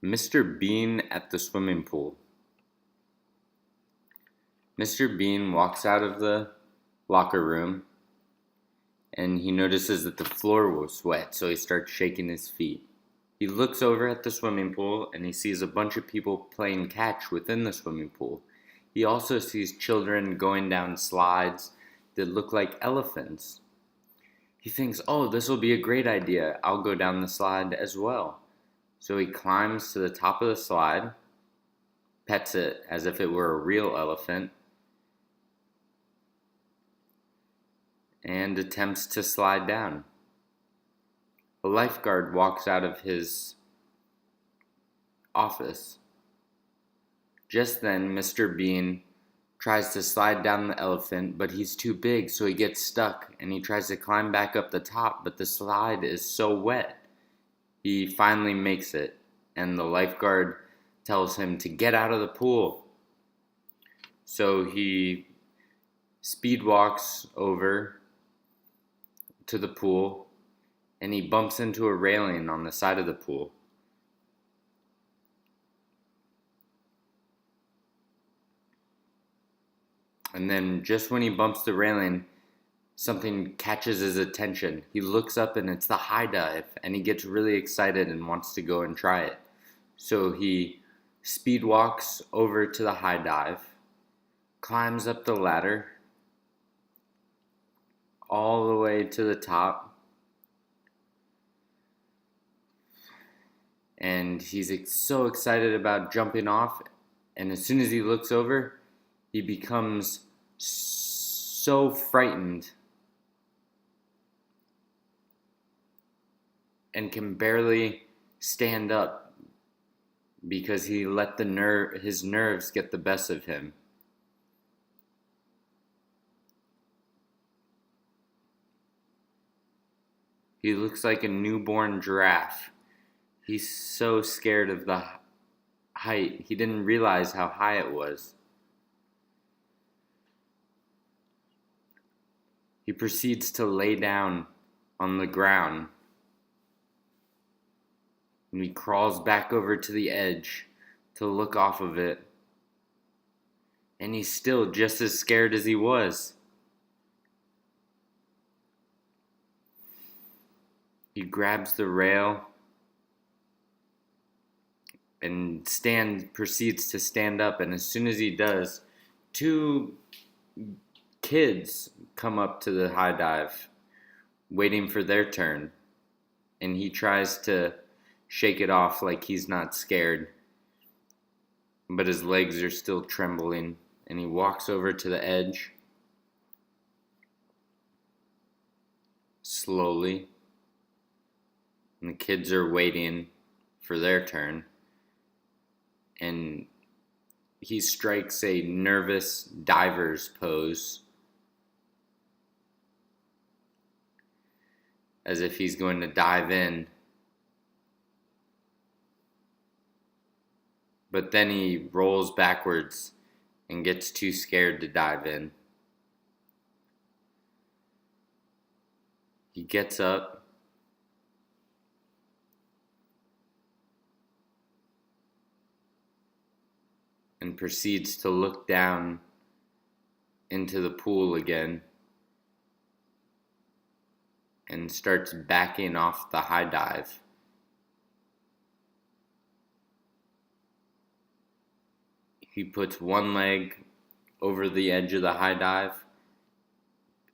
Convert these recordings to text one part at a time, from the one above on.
Mr. Bean at the swimming pool. Mr. Bean walks out of the locker room and he notices that the floor was wet, so he starts shaking his feet. He looks over at the swimming pool and he sees a bunch of people playing catch within the swimming pool. He also sees children going down slides that look like elephants. He thinks, oh, this will be a great idea. I'll go down the slide as well. So he climbs to the top of the slide, pets it as if it were a real elephant, and attempts to slide down. A lifeguard walks out of his office. Just then, Mr. Bean tries to slide down the elephant, but he's too big, so he gets stuck, and he tries to climb back up the top, but the slide is so wet. He finally makes it, and the lifeguard tells him to get out of the pool. So he speed walks over to the pool, and he bumps into a railing on the side of the pool. And then just when he bumps the railing, something catches his attention. He looks up and it's the high dive, and he gets really excited and wants to go and try it. So he speed walks over to the high dive, climbs up the ladder all the way to the top, and he's so excited about jumping off, and as soon as he looks over, he becomes so frightened and can barely stand up because he let his nerves get the best of him. He looks like a newborn giraffe. He's so scared of the height. He didn't realize how high it was. He proceeds to lay down on the ground. And he crawls back over to the edge to look off of it. And he's still just as scared as he was. He grabs the rail and proceeds to stand up. And as soon as he does, two kids come up to the high dive, waiting for their turn. And he tries to shake it off like he's not scared, but his legs are still trembling, and he walks over to the edge slowly, and the kids are waiting for their turn, and he strikes a nervous diver's pose as if he's going to dive in. But then he rolls backwards and gets too scared to dive in. He gets up and proceeds to look down into the pool again and starts backing off the high dive. He puts one leg over the edge of the high dive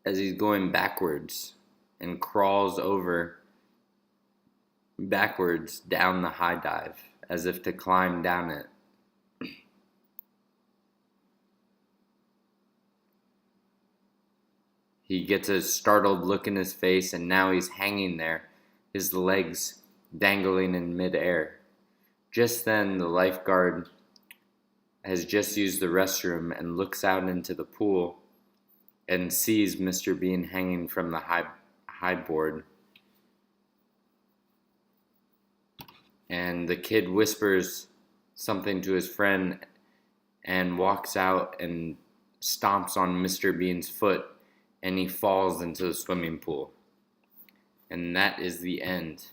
as he's going backwards and crawls over backwards down the high dive as if to climb down it. He gets a startled look in his face, and now he's hanging there, his legs dangling in midair. Just then, the lifeguard has just used the restroom and looks out into the pool and sees Mr. Bean hanging from the high board. And the kid whispers something to his friend and walks out and stomps on Mr. Bean's foot, and he falls into the swimming pool. And that is the end.